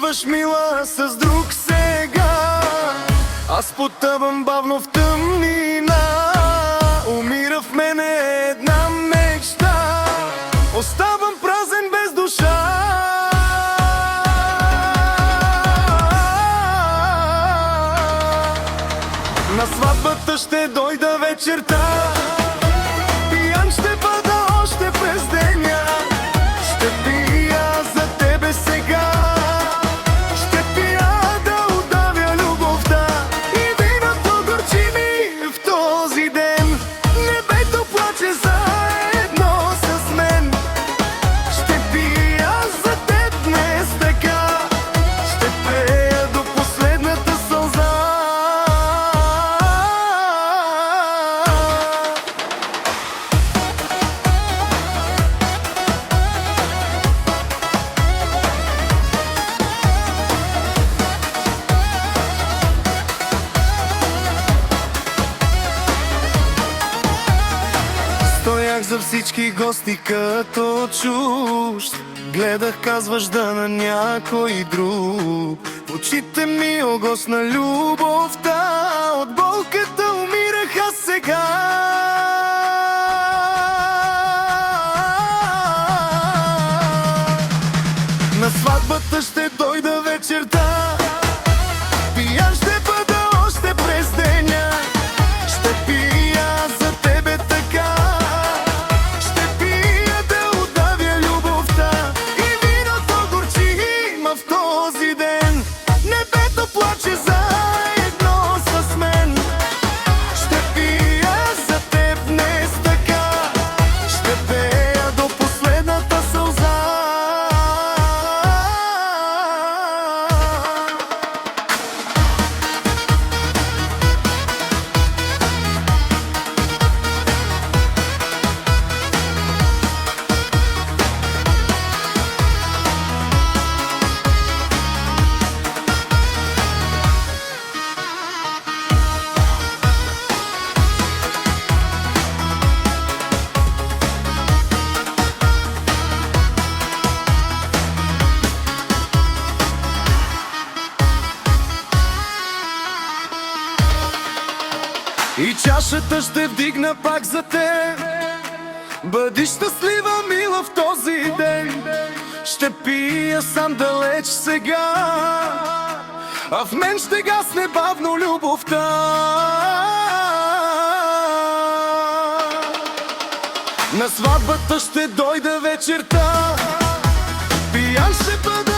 Отиваш, мила, с друг сега. Аз потъвам бавно в тъмнина. Умира в мене една мечта. Оставам празен без душа. На сватбата ще дойда вечерта. Пиян ще бъда още през деня. Ще пия за тебе сега. Ще пия да удавя любовта. И виното горчи ми в този ден. Небето плаче заедно с мен. Ще пия за теб днес така. Ще пея до последната сълза. Стоях за всички гости като чужд. Гледах, казваш да на някой друг. Очите ми огосна любовта. От болката умирах аз сега. На сватбата ще дойда вечерта. Пиян ще бъда още през деня. Ще пия за тебе така. Ще пия да удавя любовта. И виното горчи има в този ден. Небето плаче заедно с мен. Ще пия за теб днес така. Ще пея до последната сълза. И чашата ще вдигна пак за теб. Бъди щастлива, мила, в този ден. Ще пия сам далеч сега. А в мен ще гасне бавно любовта. На сватбата ще дойда вечерта. Пиян ще бъда